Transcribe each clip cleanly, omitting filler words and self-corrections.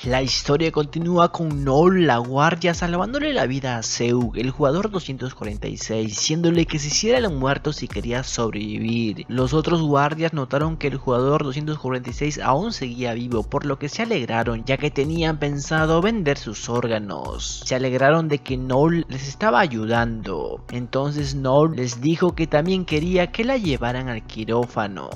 La historia continúa con Noel, la guardia, salvándole la vida a Zeug, el jugador 246, diciéndole que se hiciera el muerto si quería sobrevivir. Los otros guardias notaron que el jugador 246 aún seguía vivo, por lo que se alegraron, ya que tenían pensado vender sus órganos. Se alegraron de que Noel les estaba ayudando. Entonces Noel les dijo que también quería que la llevaran al quirófano.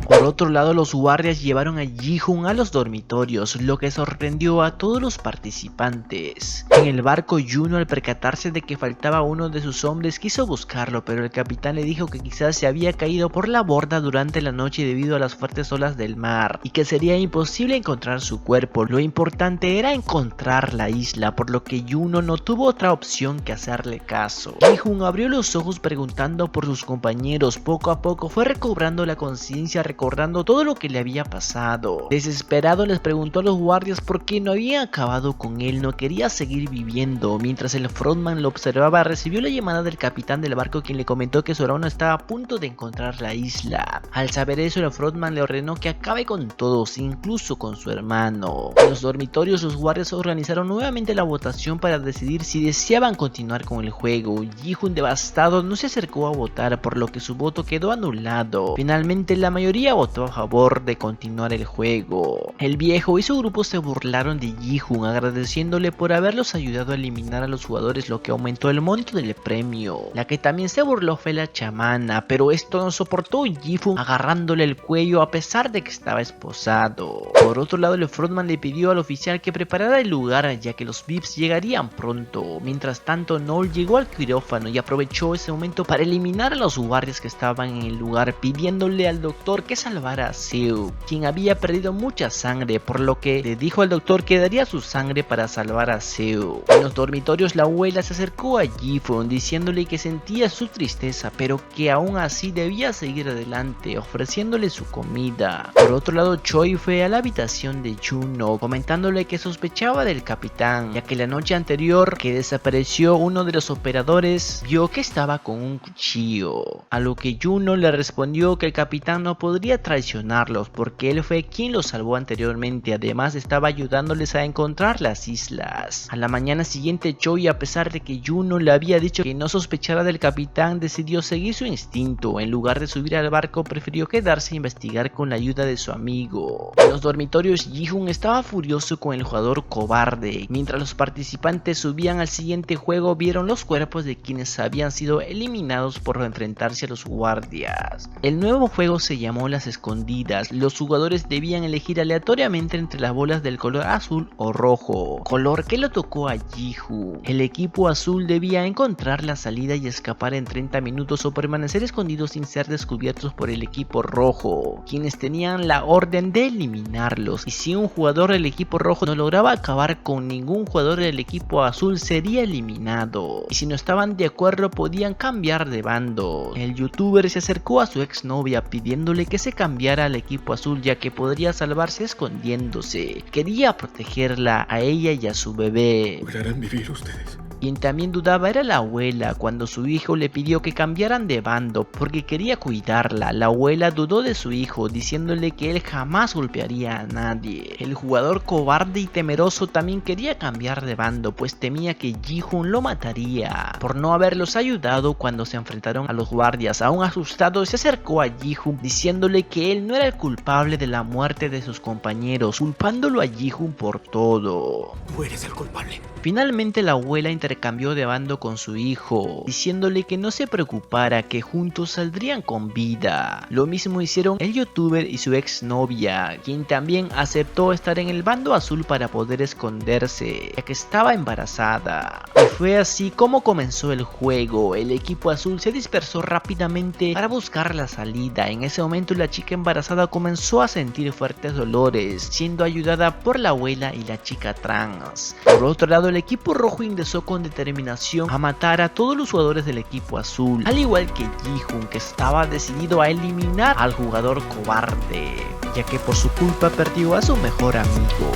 Por otro lado, los guardias llevaron a Ji-Hoon a los dormitorios, lo que sorprendió a todos los participantes. En el barco, Juno, al percatarse de que faltaba uno de sus hombres, quiso buscarlo, pero el capitán le dijo que quizás se había caído por la borda durante la noche debido a las fuertes olas del mar, y que sería imposible encontrar su cuerpo. Lo importante era encontrar la isla, por lo que Juno no tuvo otra opción que hacerle caso. Ji-Hoon abrió los ojos preguntando por sus compañeros. Poco a poco fue recobrando la conciencia, recordando todo lo que le había pasado. Desesperado les preguntó a los guardias por qué no habían acabado con él, no quería seguir viviendo. Mientras el frontman lo observaba, recibió la llamada del capitán del barco, quien le comentó que su hermano estaba a punto de encontrar la isla. Al saber eso, el frontman le ordenó que acabe con todos, incluso con su hermano. En los dormitorios, los guardias organizaron nuevamente la votación para decidir si deseaban continuar con el juego. Ji-Hoon, devastado, no se acercó a votar, por lo que su voto quedó anulado. Finalmente, la mayoría votó a favor de continuar el juego. El viejo y su grupo se burlaron de Ji-Hoon, agradeciéndole por haberlos ayudado a eliminar a los jugadores, lo que aumentó el monto del premio. La que también se burló fue la chamana, pero esto no soportó Ji-Hoon, agarrándole el cuello a pesar de que estaba esposado. Por otro lado, el frontman le pidió al oficial que preparara el lugar, ya que los VIPs llegarían pronto. Mientras tanto, Noel llegó al quirófano y aprovechó ese momento para eliminar a los guardias que estaban en el lugar, pidiéndole al doctor que salvara a Zeug, quien había perdido mucha sangre, por lo que le dijo al doctor que daría su sangre para salvar a Zeug. En los dormitorios, la abuela se acercó a Ji-Hoon diciéndole que sentía su tristeza, pero que aún así debía seguir adelante, ofreciéndole su comida. Por otro lado, Choi fue a la habitación de Juno, comentándole que sospechaba del capitán, ya que la noche anterior que desapareció uno de los operadores, vio que estaba con un cuchillo, a lo que Juno le respondió que el capitán no podría traicionarlos porque él fue quien los salvó anteriormente. Además, estaba ayudándoles a encontrar las islas. A la mañana siguiente, Choi, a pesar de que Juno le había dicho que no sospechara del capitán, decidió seguir su instinto. En lugar de subir al barco, prefirió quedarse a investigar con la ayuda de su amigo. En los dormitorios, Ji-Hoon estaba furioso con el jugador cobarde. Mientras los participantes subían al siguiente juego, vieron los cuerpos de quienes habían sido eliminados por enfrentarse a los guardias. El nuevo juego se llamó Las Escondidas. Los jugadores debían elegir aleatoriamente entre las bolas del color azul o rojo, color que le tocó a Ji-Hoon. El equipo azul debía encontrar la salida y escapar en 30 minutos o permanecer escondidos sin ser descubiertos por el equipo rojo, quienes tenían la orden de eliminarlos. Y si un jugador del equipo rojo no lograba acabar con ningún jugador del equipo azul, sería eliminado. Y si no estaban de acuerdo, podían cambiar de bando. El youtuber se acercó a su exnovia pidiéndole que se cambiara al equipo azul, ya que podría salvarse escondiéndose. Quería protegerla a ella y a su bebé. ¿Lograrán vivir ustedes? Quien también dudaba era la abuela cuando su hijo le pidió que cambiaran de bando porque quería cuidarla. La abuela dudó de su hijo, diciéndole que él jamás golpearía a nadie. El jugador cobarde y temeroso también quería cambiar de bando, pues temía que Ji-Hoon lo mataría por no haberlos ayudado cuando se enfrentaron a los guardias. Aún asustado, se acercó a Ji-Hoon diciéndole que él no era el culpable de la muerte de sus compañeros, culpándolo a Ji-Hoon por todo. Tú eres el culpable. Finalmente, la abuela intercambió de bando con su hijo, diciéndole que no se preocupara, que juntos saldrían con vida. Lo mismo hicieron el youtuber y su exnovia, quien también aceptó estar en el bando azul para poder esconderse, ya que estaba embarazada. Y fue así como comenzó el juego. El equipo azul se dispersó rápidamente para buscar la salida. En ese momento, la chica embarazada comenzó a sentir fuertes dolores, siendo ayudada por la abuela y la chica trans. Por otro lado, el equipo rojo ingresó con determinación a matar a todos los jugadores del equipo azul, al igual que Ji-Hoon, que estaba decidido a eliminar al jugador cobarde, ya que por su culpa perdió a su mejor amigo.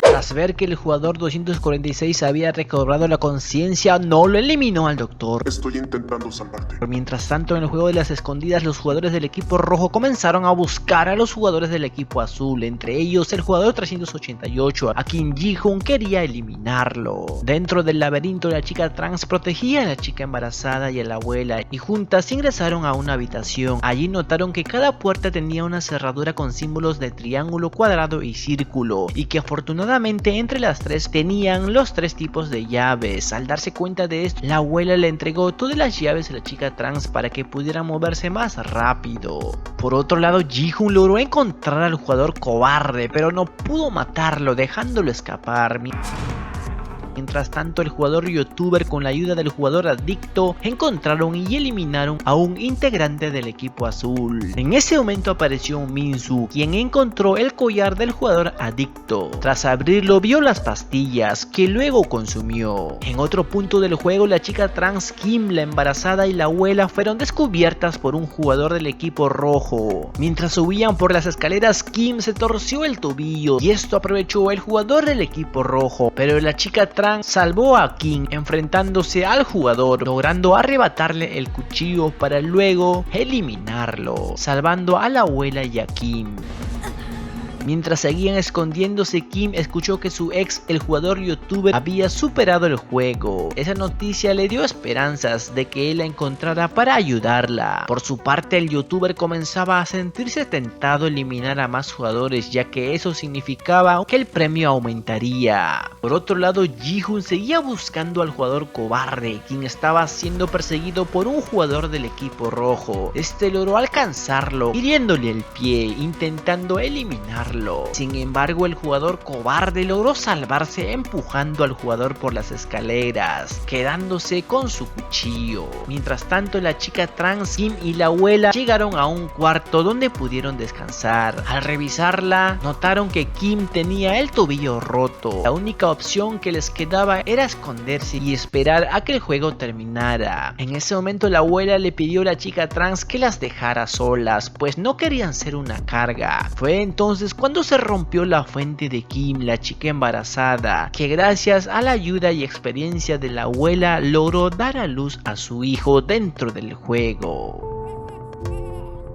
Tras Tras ver que el jugador 246 había recobrado la conciencia, no lo eliminó al doctor. Estoy intentando salvarte. Mientras tanto, en el juego de las escondidas, los jugadores del equipo rojo comenzaron a buscar a los jugadores del equipo azul, entre ellos el jugador 388, a quien Ji-Hoon quería eliminarlo. Dentro del laberinto, la chica trans protegía a la chica embarazada y a la abuela, y juntas ingresaron a una habitación. Allí notaron que cada puerta tenía una cerradura con símbolos de triángulo, cuadrado y círculo, y que afortunadamente entre las tres tenían los tres tipos de llaves. Al darse cuenta de esto, la abuela le entregó todas las llaves a la chica trans para que pudiera moverse más rápido. Por otro lado, Ji-Hoon logró encontrar al jugador cobarde, pero no pudo matarlo, dejándolo escapar. Mientras tanto, el jugador youtuber, con la ayuda del jugador adicto, encontraron y eliminaron a un integrante del equipo azul. En ese momento apareció Minsu, quien encontró el collar del jugador adicto. Tras abrirlo, vio las pastillas, que luego consumió. En otro punto del juego, la chica trans Kim, la embarazada y la abuela fueron descubiertas por un jugador del equipo rojo. Mientras subían por las escaleras, Kim se torció el tobillo, y esto aprovechó el jugador del equipo rojo, pero la chica trans salvó a Kim enfrentándose al jugador, logrando arrebatarle el cuchillo para luego eliminarlo, salvando a la abuela y a Kim. Mientras seguían escondiéndose, Kim escuchó que su ex, el jugador youtuber, había superado el juego. Esa noticia le dio esperanzas de que él la encontrara para ayudarla. Por su parte, el youtuber comenzaba a sentirse tentado a eliminar a más jugadores, ya que eso significaba que el premio aumentaría. Por otro lado, Ji-Hoon seguía buscando al jugador cobarde, quien estaba siendo perseguido por un jugador del equipo rojo. Este logró alcanzarlo, hiriéndole el pie, intentando eliminarlo. Sin embargo, el jugador cobarde logró salvarse empujando al jugador por las escaleras, quedándose con su cuchillo. Mientras tanto, la chica trans Kim y la abuela llegaron a un cuarto donde pudieron descansar. Al revisarla, notaron que Kim tenía el tobillo roto. La única opción que les quedaba era esconderse y esperar a que el juego terminara. En ese momento, la abuela le pidió a la chica trans que las dejara solas, pues no querían ser una carga. Fue entonces cuando se rompió la fuente de Kim, la chica embarazada, que gracias a la ayuda y experiencia de la abuela logró dar a luz a su hijo dentro del juego.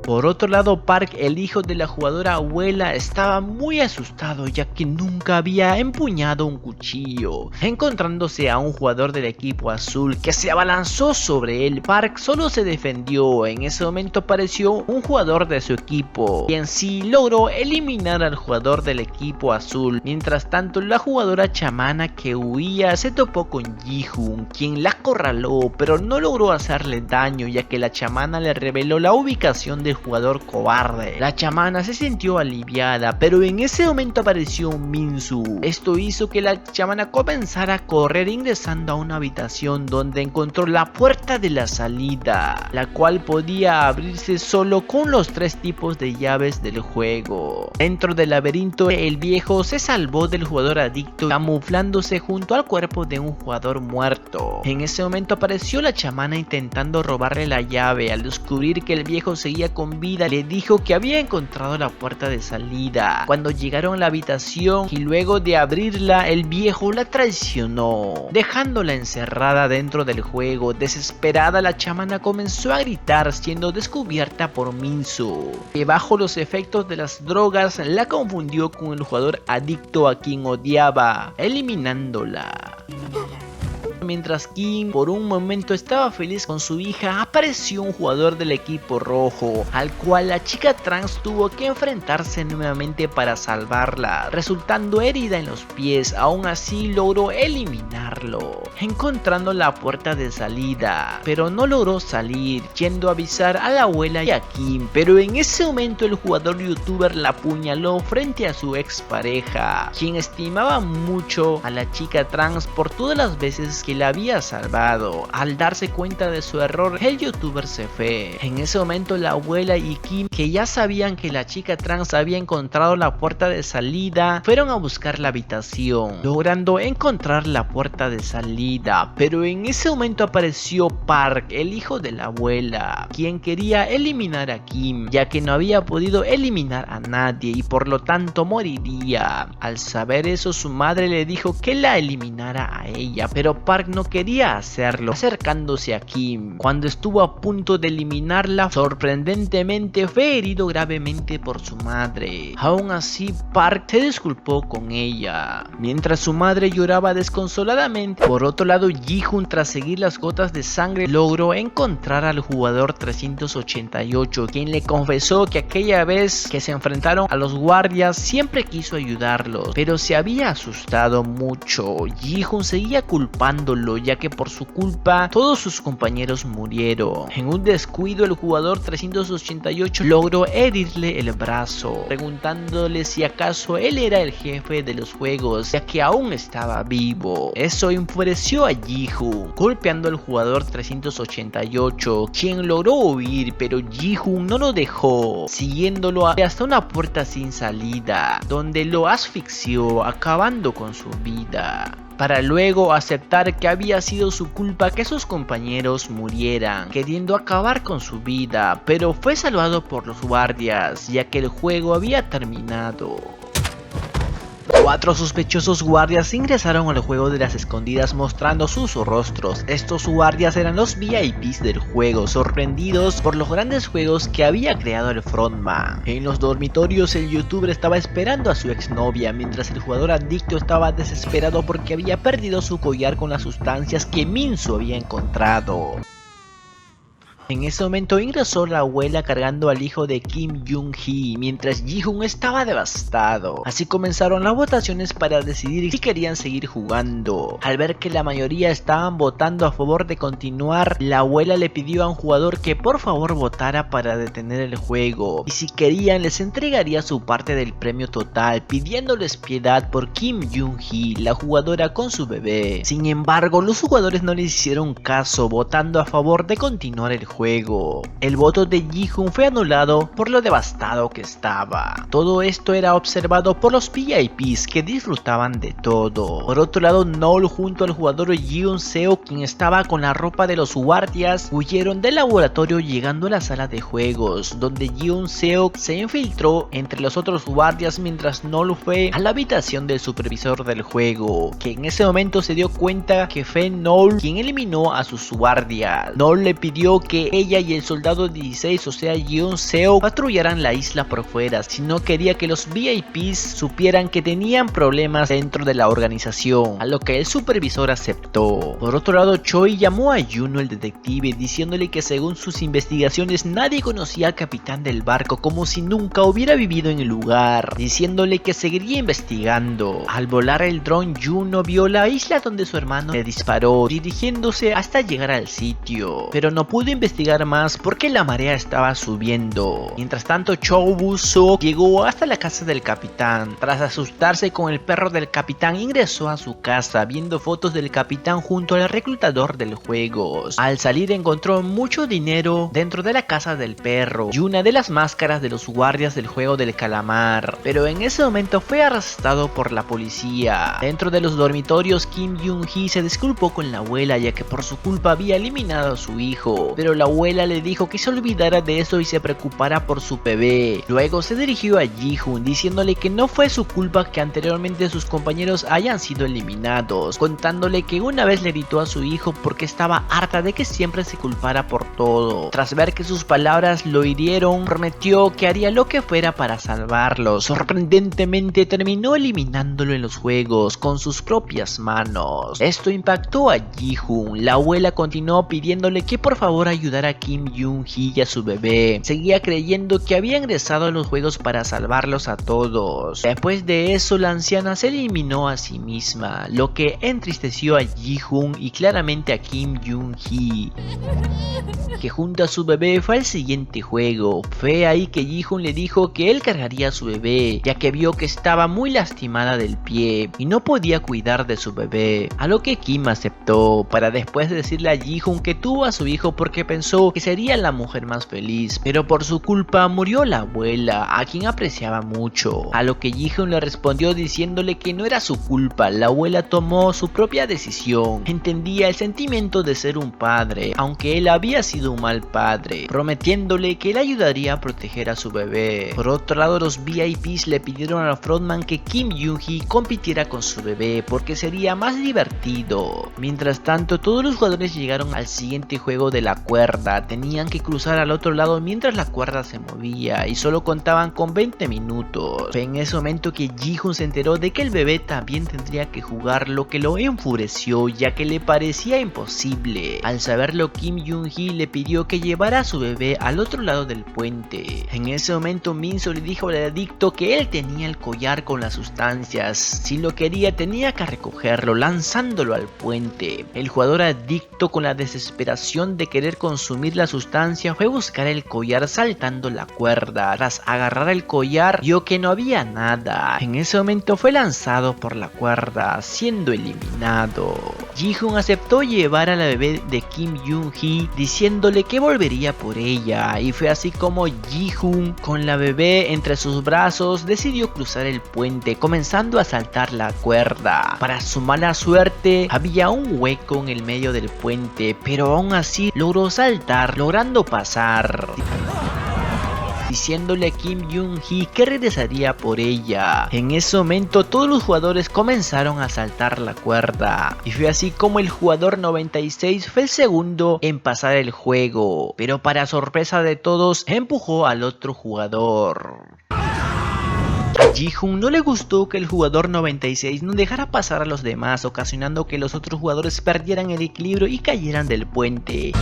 Por otro lado, Park, el hijo de la jugadora abuela, estaba muy asustado, ya que nunca había empuñado un cuchillo. Encontrándose a un jugador del equipo azul que se abalanzó sobre él, Park solo se defendió. En ese momento apareció un jugador de su equipo, quien sí logró eliminar al jugador del equipo azul. Mientras tanto, la jugadora chamana que huía se topó con Ji-Hoon, quien la acorraló, pero no logró hacerle daño, ya que la chamana le reveló la ubicación del jugador cobarde. La chamana se sintió aliviada, pero en ese momento apareció Minsu. Esto hizo que la chamana comenzara a correr, ingresando a una habitación donde encontró la puerta de la salida, la cual podía abrirse solo con los tres tipos de llaves del juego. Dentro del laberinto, el viejo se salvó del jugador adicto, camuflándose junto al cuerpo de un jugador muerto. En ese momento apareció la chamana intentando robarle la llave. Al descubrir que el viejo seguía con vida, le dijo que había encontrado la puerta de salida. Cuando llegaron a la habitación y luego de abrirla, el viejo la traicionó, dejándola encerrada dentro del juego. Desesperada, la chamana comenzó a gritar, siendo descubierta por Minsu, que bajo los efectos de las drogas la confundió con el jugador adicto a quien odiaba, eliminándola. Mientras Kim por un momento estaba feliz con su hija, apareció un jugador del equipo rojo, al cual la chica trans tuvo que enfrentarse nuevamente para salvarla, resultando herida en los pies. Aún así logró eliminarlo, encontrando la puerta de salida, pero no logró salir, yendo a avisar a la abuela y a Kim. Pero en ese momento el jugador youtuber la apuñaló frente a su expareja, quien estimaba mucho a la chica trans por todas las veces que que la había salvado. Al darse cuenta de su error, el youtuber se fue. En ese momento la abuela y Kim, que ya sabían que la chica trans había encontrado la puerta de salida, fueron a buscar la habitación, logrando encontrar la puerta de salida. Pero en ese momento apareció Park, el hijo de la abuela, quien quería eliminar a Kim, ya que no había podido eliminar a nadie y por lo tanto moriría. Al saber eso, su madre le dijo que la eliminara a ella, pero Park no quería hacerlo, acercándose a Kim. Cuando estuvo a punto de eliminarla, sorprendentemente fue herido gravemente por su madre. Aún así, Park se disculpó con ella, mientras su madre lloraba desconsoladamente. Por otro lado, Ji-hoon, tras seguir las gotas de sangre, logró encontrar al jugador 388, quien le confesó que aquella vez que se enfrentaron a los guardias siempre quiso ayudarlos, pero se había asustado mucho. Ji-hoon seguía culpándolo, ya que por su culpa todos sus compañeros murieron. En un descuido, el jugador 388 logró herirle el brazo, preguntándole si acaso él era el jefe de los juegos, ya que aún estaba vivo. Eso enfureció a Ji-hoon, golpeando al jugador 388, quien logró huir, pero Ji-hoon no lo dejó, siguiéndolo hasta una puerta sin salida, donde lo asfixió, acabando con su vida, para luego aceptar que había sido su culpa que sus compañeros murieran, queriendo acabar con su vida, pero fue salvado por los guardias, ya que el juego había terminado. 4 sospechosos guardias ingresaron al juego de las escondidas mostrando sus rostros. Estos guardias eran los VIPs del juego, sorprendidos por los grandes juegos que había creado el frontman. En los dormitorios, el youtuber estaba esperando a su exnovia, mientras el jugador adicto estaba desesperado porque había perdido su collar con las sustancias que Minso había encontrado. En ese momento ingresó la abuela cargando al hijo de Kim Jung-hee, mientras Ji-hoon estaba devastado. Así comenzaron las votaciones para decidir si querían seguir jugando. Al ver que la mayoría estaban votando a favor de continuar, la abuela le pidió a un jugador que por favor votara para detener el juego, y si querían les entregaría su parte del premio total, pidiéndoles piedad por Kim Jung-hee, la jugadora con su bebé. Sin embargo, los jugadores no les hicieron caso, votando a favor de continuar el juego. El voto de Ji-hoon fue anulado por lo devastado que estaba. Todo esto era observado por los VIPs, que disfrutaban de todo. Por otro lado, Noel junto al jugador Yeon-seo, quien estaba con la ropa de los guardias, huyeron del laboratorio llegando a la sala de juegos, donde Yeon-seo se infiltró entre los otros guardias, mientras Noel fue a la habitación del supervisor del juego, que en ese momento se dio cuenta que fue Noel quien eliminó a sus guardias. Noel le pidió que ella y el soldado 16, o sea Yeon-seo, patrullaran la isla por fuera, si no quería que los VIPs supieran que tenían problemas dentro de la organización, a lo que el supervisor aceptó. Por otro lado, Choi llamó a Juno, el detective, diciéndole que según sus investigaciones nadie conocía al capitán del barco, como si nunca hubiera vivido en el lugar, diciéndole que seguiría investigando. Al volar el dron, Juno vio la isla donde su hermano le disparó, dirigiéndose hasta llegar al sitio, pero no pudo investigar más porque la marea estaba subiendo. Mientras tanto, Cho Bu-soo llegó hasta la casa del capitán. Tras asustarse con el perro del capitán, ingresó a su casa viendo fotos del capitán junto al reclutador del juego. Al salir encontró mucho dinero dentro de la casa del perro y una de las máscaras de los guardias del juego del calamar, pero en ese momento fue arrestado por la policía. Dentro de los dormitorios, Kim Jung-hee se disculpó con la abuela, ya que por su culpa había eliminado a su hijo, pero la abuela le dijo que se olvidara de eso y se preocupara por su bebé. Luego se dirigió a Ji-hoon diciéndole que no fue su culpa que anteriormente sus compañeros hayan sido eliminados, contándole que una vez le gritó a su hijo porque estaba harta de que siempre se culpara por todo. Tras ver que sus palabras lo hirieron, prometió que haría lo que fuera para salvarlo. Sorprendentemente terminó eliminándolo en los juegos con sus propias manos. Esto impactó a Ji-hoon. La abuela continuó pidiéndole que por favor ayudara ayudar a Kim Yoon-hee y a su bebé. Seguía creyendo que había ingresado a los juegos para salvarlos a todos. Después de eso, la anciana se eliminó a sí misma, lo que entristeció a Ji-hoon y claramente a Kim Yoon-hee, que junto a su bebé fue al siguiente juego. Fue ahí que Ji-hoon le dijo que él cargaría a su bebé, ya que vio que estaba muy lastimada del pie y no podía cuidar de su bebé, a lo que Kim aceptó, para después decirle a Ji-hoon que tuvo a su hijo porque pensó que sería la mujer más feliz, pero por su culpa murió la abuela, a quien apreciaba mucho, a lo que Ji-hoon le respondió diciéndole que no era su culpa, la abuela tomó su propia decisión, entendía el sentimiento de ser un padre, aunque él había sido un mal padre, prometiéndole que él ayudaría a proteger a su bebé. Por otro lado, los VIPs le pidieron al frontman que Kim Yoon-hee compitiera con su bebé porque sería más divertido. Mientras tanto, todos los jugadores llegaron al siguiente juego de la cuerda, tenían que cruzar al otro lado mientras la cuerda se movía y solo contaban con 20 minutos. Fue en ese momento que Ji-hoon se enteró de que el bebé también tendría que jugar, lo que lo enfureció ya que le parecía imposible. Al saberlo, Kim Yoon-hee le pidió que llevara a su bebé al otro lado del puente. En ese momento, Min-soo le dijo al adicto que él tenía el collar con las sustancias, si lo quería tenía que recogerlo lanzándolo al puente. El jugador adicto, con la desesperación de querer consumir la sustancia, fue a buscar el collar saltando la cuerda. Tras agarrar el collar, vio que no había nada. En ese momento fue lanzado por la cuerda, siendo eliminado. Ji-hoon aceptó llevar a la bebé de Kim Yoon-hee diciéndole que volvería por ella, y fue así como Ji-hoon, con la bebé entre sus brazos, decidió cruzar el puente, comenzando a saltar la cuerda. Para su mala suerte, había un hueco en el medio del puente, pero aún así logró saltar, logrando pasar, diciéndole a Kim Yoon-hee que regresaría por ella. En ese momento, todos los jugadores comenzaron a saltar la cuerda, y fue así como el jugador 96 fue el segundo en pasar el juego, pero para sorpresa de todos, empujó al otro jugador. A Ji-hoon no le gustó que el jugador 96 no dejara pasar a los demás, ocasionando que los otros jugadores perdieran el equilibrio y cayeran del puente.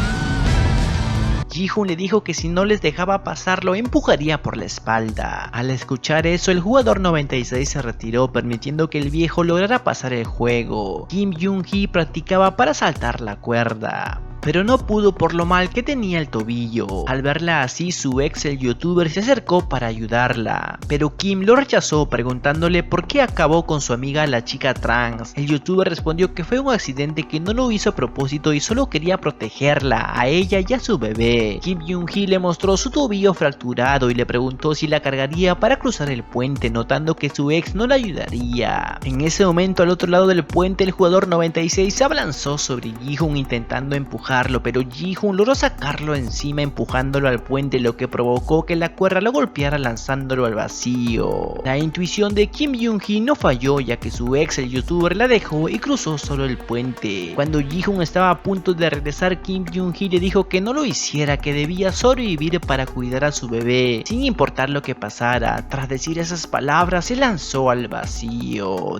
Ji-hoon le dijo que si no les dejaba pasar lo empujaría por la espalda. Al escuchar eso, el jugador 96 se retiró, permitiendo que el viejo lograra pasar el juego. Kim Yoon-hee practicaba para saltar la cuerda, pero no pudo por lo mal que tenía el tobillo. Al verla así, su ex, el youtuber, se acercó para ayudarla, pero Kim lo rechazó preguntándole por qué acabó con su amiga la chica trans. El youtuber respondió que fue un accidente, que no lo hizo a propósito y solo quería protegerla, a ella y a su bebé. Kim Yoon-hee le mostró su tobillo fracturado y le preguntó si la cargaría para cruzar el puente, notando que su ex no la ayudaría. En ese momento, al otro lado del puente, el jugador 96 se abalanzó sobre Ji-hoon intentando empujarlo, pero Ji-hoon logró sacarlo encima empujándolo al puente, lo que provocó que la cuerda lo golpeara lanzándolo al vacío. La intuición de Kim Yoon-hee no falló, ya que su ex, el youtuber, la dejó y cruzó solo el puente. Cuando Ji-hoon estaba a punto de regresar, Kim Yoon-hee le dijo que no lo hiciera, que debía sobrevivir para cuidar a su bebé, sin importar lo que pasara. Tras decir esas palabras, se lanzó al vacío,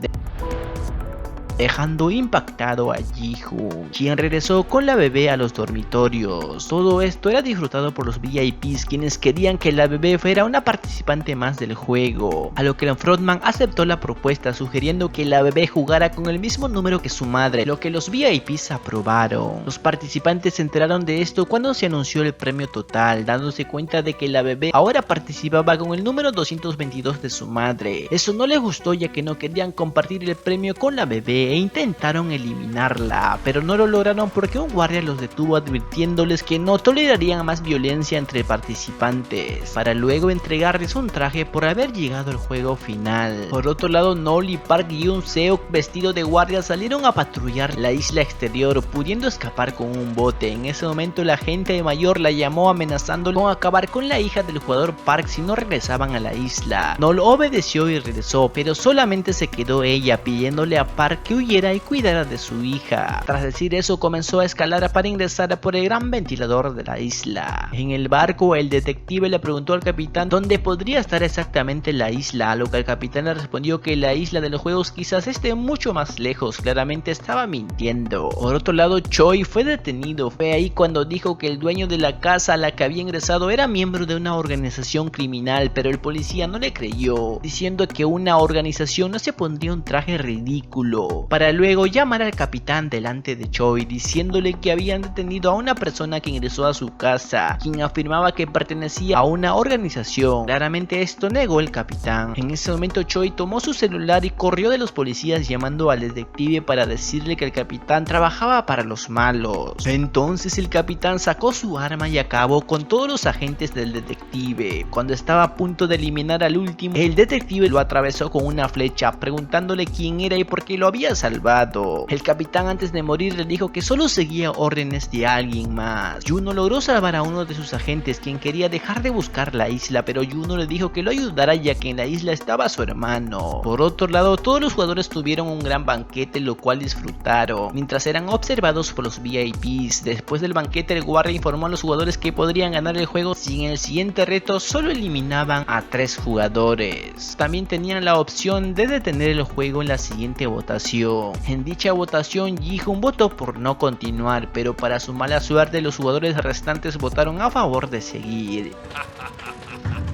dejando impactado a Ji-hoon, quien regresó con la bebé a los dormitorios. Todo esto era disfrutado por los VIPs, quienes querían que la bebé fuera una participante más del juego, a lo que el frontman aceptó la propuesta, sugiriendo que la bebé jugara con el mismo número que su madre, lo que los VIPs aprobaron. Los participantes se enteraron de esto cuando se anunció el premio total, dándose cuenta de que la bebé ahora participaba con el número 222 de su madre. Eso no les gustó, ya que no querían compartir el premio con la bebé e intentaron eliminarla, pero no lo lograron porque un guardia los detuvo advirtiéndoles que no tolerarían más violencia entre participantes, para luego entregarles un traje por haber llegado al juego final. Por otro lado, Nol y Park Yoon-seok, vestidos de guardia, salieron a patrullar la isla exterior, pudiendo escapar con un bote. En ese momento, la agente mayor la llamó amenazándole con acabar con la hija del jugador Park si no regresaban a la isla. Nol obedeció y regresó, pero solamente se quedó ella, pidiéndole a Park que huyera y cuidara de su hija. Tras decir eso, comenzó a escalar para ingresar por el gran ventilador de la isla. En el barco, el detective le preguntó al capitán dónde podría estar exactamente la isla, a lo que el capitán le respondió que la isla de los juegos quizás esté mucho más lejos. Claramente estaba mintiendo. Por otro lado, Choi fue detenido. Fue ahí cuando dijo que el dueño de la casa a la que había ingresado era miembro de una organización criminal, pero el policía no le creyó, diciendo que una organización no se pondría un traje ridículo, para luego llamar al capitán delante de Choi diciéndole que habían detenido a una persona que ingresó a su casa, quien afirmaba que pertenecía a una organización. Claramente esto negó el capitán. En ese momento Choi tomó su celular y corrió de los policías llamando al detective para decirle que el capitán trabajaba para los malos. Entonces el capitán sacó su arma y acabó con todos los agentes del detective. Cuando estaba a punto de eliminar al último, el detective lo atravesó con una flecha, preguntándole quién era y por qué lo había salvado. El capitán, antes de morir, le dijo que solo seguía órdenes de alguien más. Juno logró salvar a uno de sus agentes, quien quería dejar de buscar la isla, pero Juno le dijo que lo ayudara ya que en la isla estaba su hermano. Por otro lado, todos los jugadores tuvieron un gran banquete, lo cual disfrutaron, mientras eran observados por los VIPs. Después del banquete, el guardia informó a los jugadores que podrían ganar el juego si en el siguiente reto solo eliminaban a 3 jugadores. También tenían la opción de detener el juego en la siguiente votación. En dicha votación, Ji-Hoon votó por no continuar, pero para su mala suerte los jugadores restantes votaron a favor de seguir.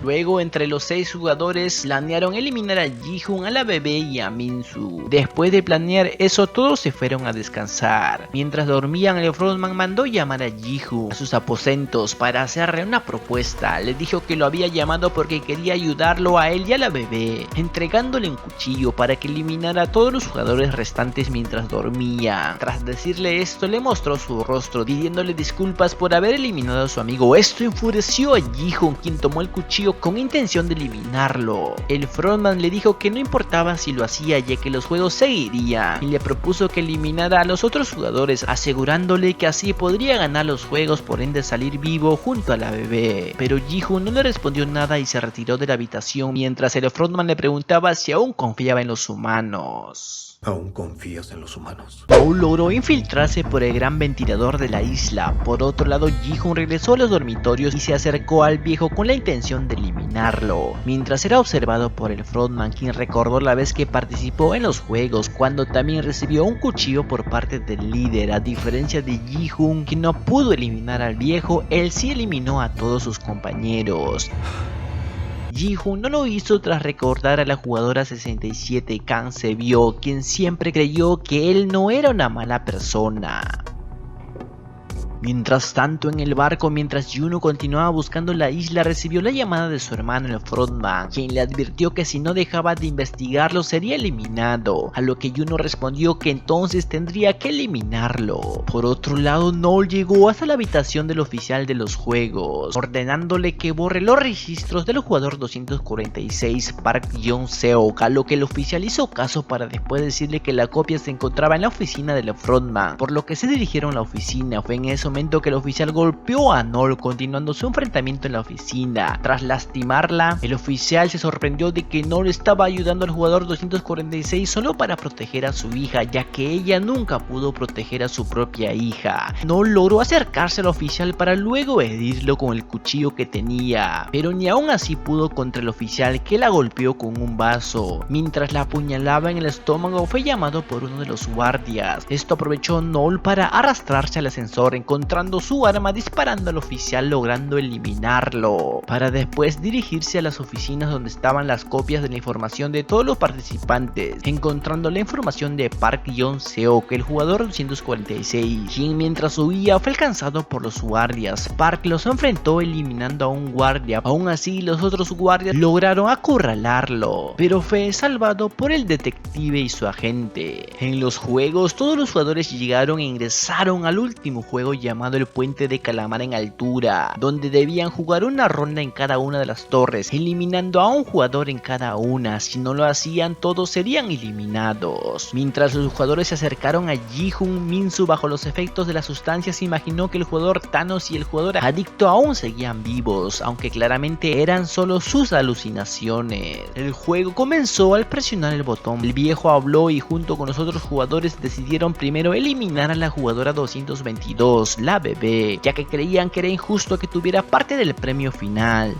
Luego, entre los 6 jugadores, planearon eliminar a Ji-Hoon, a la bebé y a Min-Soo. Después de planear eso, todos se fueron a descansar. Mientras dormían, el frontman mandó llamar a Ji-Hoon a sus aposentos para hacerle una propuesta. Le dijo que lo había llamado porque quería ayudarlo a él y a la bebé, entregándole un cuchillo para que eliminara a todos los jugadores restantes mientras dormía. Tras decirle esto, le mostró su rostro, pidiéndole disculpas por haber eliminado a su amigo. Esto enfureció a Ji-Hoon, quien tomó el cuchillo con intención de eliminarlo. El frontman le dijo que no importaba si lo hacía, ya que los juegos seguirían, y le propuso que eliminara a los otros jugadores, asegurándole que así podría ganar los juegos, por ende salir vivo junto a la bebé. Pero Ji-Hoon no le respondió nada y se retiró de la habitación, mientras el frontman le preguntaba si aún confiaba en los humanos. ¿Aún confías en los humanos? Paul logró infiltrarse por el gran ventilador de la isla. Por otro lado, Ji-Hoon regresó a los dormitorios y se acercó al viejo con la intención de eliminarlo, mientras era observado por el frontman, quien recordó la vez que participó en los juegos, cuando también recibió un cuchillo por parte del líder. A diferencia de Ji-Hoon, que no pudo eliminar al viejo, él sí eliminó a todos sus compañeros. Ji-Hoon no lo hizo tras recordar a la jugadora 67 Kang Se-byo, quien siempre creyó que él no era una mala persona. Mientras tanto, en el barco, mientras Juno continuaba buscando la isla, recibió la llamada de su hermano, el frontman, quien le advirtió que si no dejaba de investigarlo sería eliminado, a lo que Juno respondió que entonces tendría que eliminarlo. Por otro lado, Noel llegó hasta la habitación del oficial de los juegos, ordenándole que borre los registros del jugador 246 Park Yeon-seok, a lo que el oficial hizo caso para después decirle que la copia se encontraba en la oficina del frontman, por lo que se dirigieron a la oficina. Fue en ese momento que el oficial golpeó a Noel, continuando su enfrentamiento en la oficina. Tras lastimarla, el oficial se sorprendió de que Noel estaba ayudando al jugador 246 solo para proteger a su hija, ya que ella nunca pudo proteger a su propia hija. Noel logró acercarse al oficial para luego herirlo con el cuchillo que tenía, pero ni aún así pudo contra el oficial, que la golpeó con un vaso. Mientras la apuñalaba en el estómago, fue llamado por uno de los guardias. Esto aprovechó Noel para arrastrarse al ascensor, encontrando su arma, disparando al oficial, logrando eliminarlo, para después dirigirse a las oficinas donde estaban las copias de la información de todos los participantes, encontrando la información de Park Yeon-seok, el jugador 246, quien mientras huía fue alcanzado por los guardias. Park los enfrentó eliminando a un guardia. Aún así, los otros guardias lograron acorralarlo, pero fue salvado por el detective y su agente. En los juegos, todos los jugadores llegaron e ingresaron al último juego llamado el Puente de Calamar en altura, donde debían jugar una ronda en cada una de las torres, eliminando a un jugador en cada una. Si no lo hacían, todos serían eliminados. Mientras los jugadores se acercaron a Ji-Hoon, Min-Soo, bajo los efectos de la sustancia, se imaginó que el jugador Thanos y el jugador adicto aún seguían vivos, aunque claramente eran solo sus alucinaciones. El juego comenzó al presionar el botón. El viejo habló y junto con los otros jugadores decidieron primero eliminar a la jugadora 222, la bebé, ya que creían que era injusto que tuviera parte del premio final.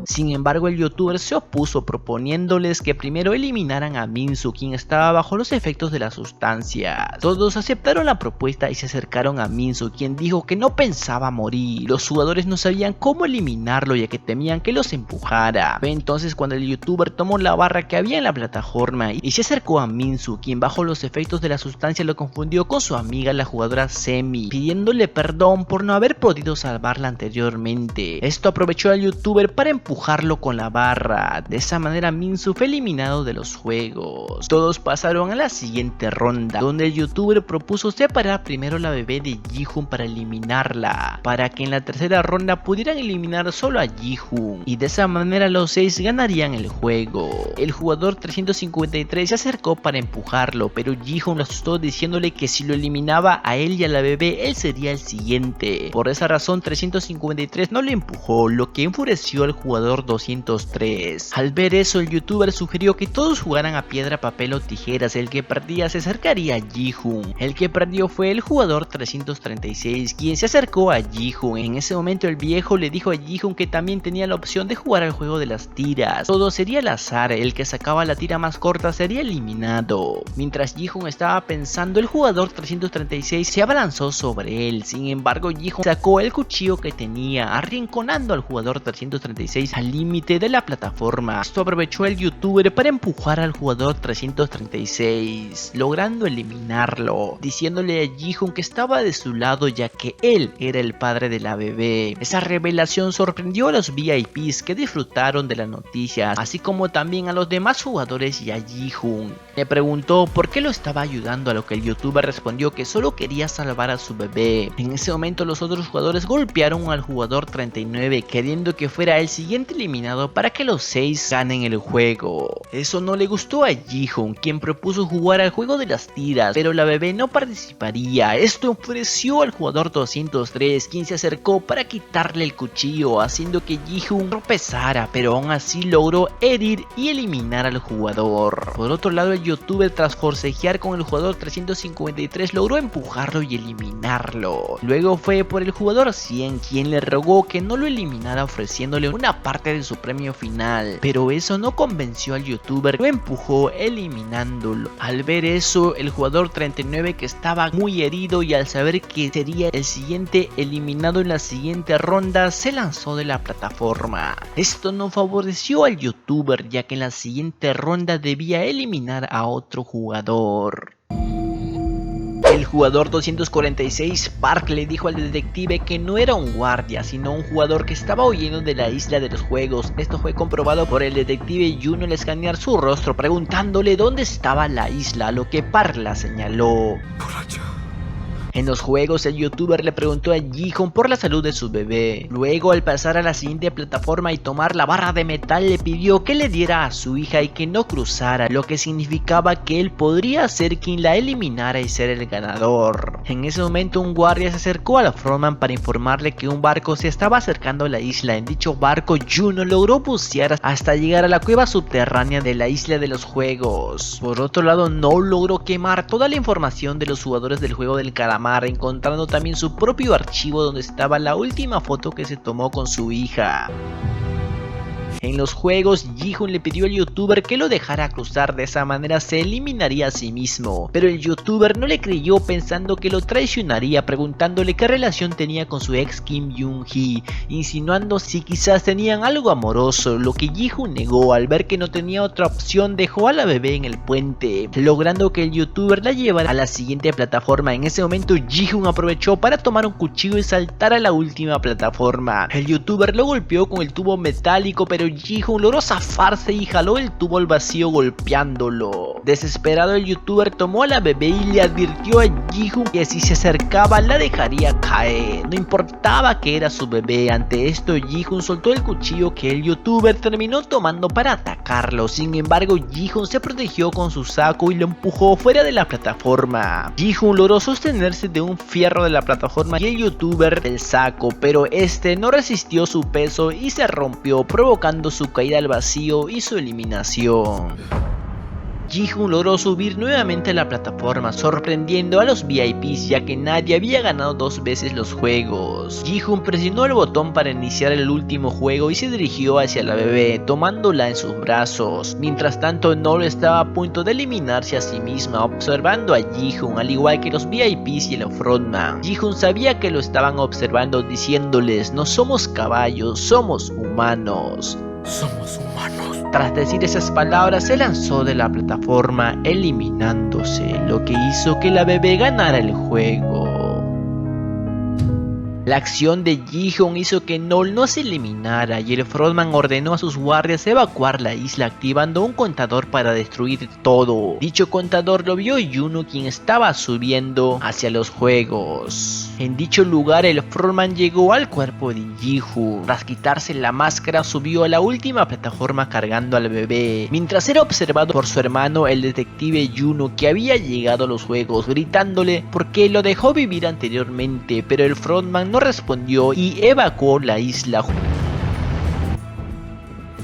Sin embargo, el youtuber se opuso, proponiéndoles que primero eliminaran a Min-Soo, quien estaba bajo los efectos de la sustancia. Todos aceptaron la propuesta y se acercaron a Min-Soo, quien dijo que no pensaba morir. Los jugadores no sabían cómo eliminarlo, ya que temían que los empujara. Fue entonces cuando el youtuber tomó la barra que había en la plataforma y se acercó a Min-Soo, quien bajo los efectos de la sustancia lo confundió con su amiga, la jugadora Semi, pidiéndole perdón por no haber podido salvarla anteriormente. Esto aprovechó al youtuber para empujarlo con la barra. De esa manera Min-Soo fue eliminado de los juegos. Todos pasaron a la siguiente ronda, donde el youtuber propuso separar primero la bebé de Ji-Hoon para eliminarla, para que en la tercera ronda pudieran eliminar solo a Ji-Hoon, y de esa manera los 6 ganarían el juego. El jugador 353 se acercó para empujarlo, pero Ji-Hoon lo asustó diciéndole que si lo eliminaba a él y a la bebé, él sería el siguiente. Por esa razón 353 no le empujó, lo que enfureció al jugador 203. Al ver eso, el youtuber sugirió que todos jugaran a piedra, papel o tijeras. El que perdía se acercaría a Ji-Hoon. El que perdió fue el jugador 336, quien se acercó a Ji-Hoon. En ese momento el viejo le dijo a Ji-Hoon que también tenía la opción de jugar al juego de las tiras. Todo sería al azar, el que sacaba la tira más corta sería eliminado. Mientras Ji-Hoon estaba pensando, el jugador 336 se abalanzó sobre él. Sin embargo, Ji-Hoon sacó el cuchillo que tenía, arrinconando al jugador 336 al límite de la plataforma. Esto aprovechó el youtuber para empujar al jugador 336, logrando eliminarlo, diciéndole a Ji-Hoon que estaba de su lado ya que él era el padre de la bebé. Esa revelación sorprendió a los VIPs, que disfrutaron de la noticia, así como también a los demás jugadores y a Ji-Hoon. Le preguntó por qué lo estaba ayudando, a lo que el youtuber respondió que solo quería salvar a su bebé. En ese momento los otros jugadores golpearon al jugador 39, queriendo que fuera el siguiente eliminado para que los 6 ganen el juego. Eso no le gustó a Ji-Hoon, quien propuso jugar al juego de las tiras, pero la bebé no participaría. Esto enfureció al jugador 203, quien se acercó para quitarle el cuchillo, haciendo que Ji-Hoon tropezara, pero aún así logró herir y eliminar al jugador. Por otro lado, el youtuber, tras forcejear con el jugador 353, logró empujarlo y eliminarlo. Luego fue por el jugador 100, quien le rogó que no lo eliminara, ofreciéndole una parte de su premio final, pero eso no convenció al youtuber, lo empujó eliminándolo. Al ver eso, el jugador 39, que estaba muy herido y al saber que sería el siguiente eliminado en la siguiente ronda, se lanzó de la plataforma. Esto no favoreció al youtuber, ya que en la siguiente ronda debía eliminar a otro jugador. El jugador 246, Park, le dijo al detective que no era un guardia, sino un jugador que estaba huyendo de la isla de los juegos. Esto fue comprobado por el detective Juno al escanear su rostro, preguntándole dónde estaba la isla, a lo que Park la señaló. En los juegos, el youtuber le preguntó a Ji-Hoon por la salud de su bebé. Luego, al pasar a la siguiente plataforma y tomar la barra de metal, le pidió que le diera a su hija y que no cruzara, lo que significaba que él podría ser quien la eliminara y ser el ganador. En ese momento, un guardia se acercó a la Frontman para informarle que un barco se estaba acercando a la isla. En dicho barco, Juno logró bucear hasta llegar a la cueva subterránea de la isla de los juegos. Por otro lado, No logró quemar toda la información de los jugadores del juego del calamar, encontrando también su propio archivo donde estaba la última foto que se tomó con su hija. En los juegos, Ji-Hoon le pidió al youtuber que lo dejara cruzar, de esa manera se eliminaría a sí mismo, pero el youtuber no le creyó, pensando que lo traicionaría, preguntándole qué relación tenía con su ex Kim Yoon-hee, insinuando si quizás tenían algo amoroso, lo que Ji-Hoon negó. Al ver que no tenía otra opción, dejó a la bebé en el puente, logrando que el youtuber la llevara a la siguiente plataforma. En ese momento, Ji-Hoon aprovechó para tomar un cuchillo y saltar a la última plataforma. El youtuber lo golpeó con el tubo metálico, pero Ji-hoon logró zafarse y jaló el tubo al vacío golpeándolo. Desesperado, el youtuber tomó a la bebé y le advirtió a Ji-hoon que si se acercaba la dejaría caer, no importaba que era su bebé. Ante esto, Ji-hoon soltó el cuchillo que el youtuber terminó tomando para atacarlo. Sin embargo, Ji-hoon se protegió con su saco y lo empujó fuera de la plataforma. Ji-hoon logró sostenerse de un fierro de la plataforma y el youtuber del saco, pero este no resistió su peso y se rompió, provocando su caída al vacío y su eliminación. Ji-hoon logró subir nuevamente a la plataforma, sorprendiendo a los VIPs ya que nadie había ganado 2 veces los juegos. Ji-hoon presionó el botón para iniciar el último juego y se dirigió hacia la bebé, tomándola en sus brazos. Mientras tanto, Noel estaba a punto de eliminarse a sí misma, observando a Ji-hoon, al igual que los VIPs y el frontman. Ji-hoon sabía que lo estaban observando, diciéndoles: no somos caballos, somos humanos. Somos humanos. Tras decir esas palabras, se lanzó de la plataforma, eliminándose, lo que hizo que la bebé ganara el juego. La acción de Ji-hoon hizo que Noel no se eliminara y el frontman ordenó a sus guardias evacuar la isla, activando un contador para destruir todo. Dicho contador lo vio Juno, quien estaba subiendo hacia los juegos. En dicho lugar, el frontman llegó al cuerpo de Ji-hoon. Tras quitarse la máscara, subió a la última plataforma cargando al bebé, mientras era observado por su hermano, el detective Juno, que había llegado a los juegos, gritándole porque lo dejó vivir anteriormente, pero el frontman no respondió y evacuó la isla.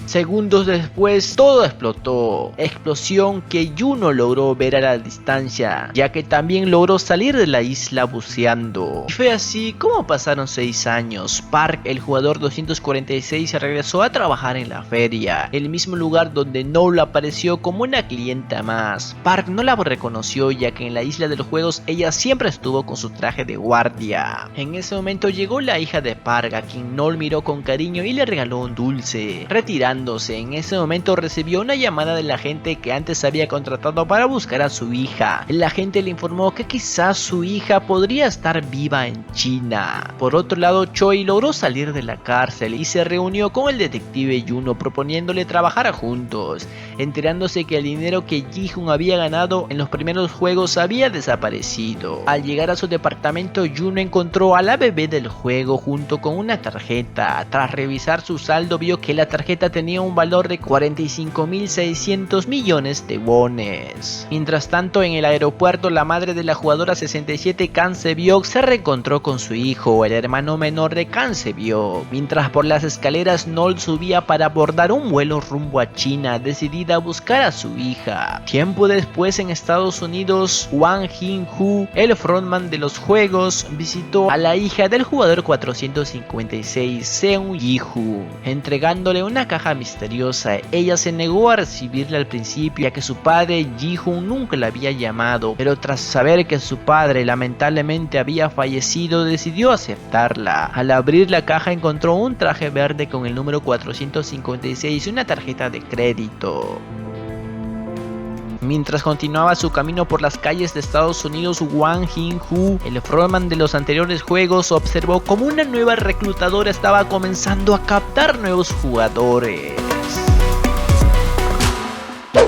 Segundos después, todo explotó, explosión que Juno logró ver a la distancia, ya que también logró salir de la isla buceando. Y fue así como pasaron 6 años. Park, el jugador 246, se regresó a trabajar en la feria, el mismo lugar donde Noel apareció como una clienta más. Park no la reconoció, ya que en la isla de los juegos ella siempre estuvo con su traje de guardia. En ese momento llegó la hija de Park, a quien Noel miró con cariño y le regaló un dulce. Retirando en ese momento, recibió una llamada del agente que antes había contratado para buscar a su hija. El agente le informó que quizás su hija podría estar viva en China. Por otro lado, Choi logró salir de la cárcel y se reunió con el detective Juno, proponiéndole trabajar juntos, enterándose que el dinero que Ji-hoon había ganado en los primeros juegos había desaparecido. Al llegar a su departamento, Juno encontró a la bebé del juego junto con una tarjeta. Tras revisar su saldo, vio que la tarjeta tenía un valor de 45.600 millones de wones. Mientras tanto, en el aeropuerto, la madre de la jugadora 67, Kang Se-byok, se reencontró con su hijo, el hermano menor de Kang Se-byok. Mientras por las escaleras Noel subía para abordar un vuelo rumbo a China, decidida a buscar a su hija. Tiempo después, en Estados Unidos, Wang Jin-woo, el frontman de los juegos, visitó a la hija del jugador 456, Seung Ji-hoon, entregándole una caja misteriosa. Ella se negó a recibirla al principio, ya que su padre Ji-hoon nunca la había llamado, pero tras saber que su padre lamentablemente había fallecido, decidió aceptarla. Al abrir la caja, encontró un traje verde con el número 456 y una tarjeta de crédito. Mientras continuaba su camino por las calles de Estados Unidos, Wang Jin-woo, el frontman de los anteriores juegos, observó cómo una nueva reclutadora estaba comenzando a captar nuevos jugadores.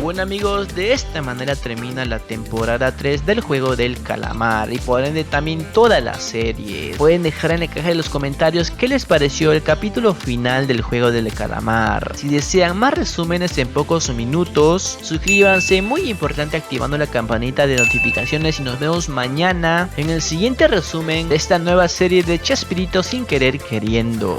Bueno amigos, de esta manera termina la temporada 3 del juego del calamar y por ende también toda la serie. Pueden dejar en la caja de los comentarios qué les pareció el capítulo final del juego del calamar. Si desean más resúmenes en pocos minutos, suscríbanse, muy importante, activando la campanita de notificaciones, y nos vemos mañana en el siguiente resumen de esta nueva serie de Chespirito sin querer queriendo.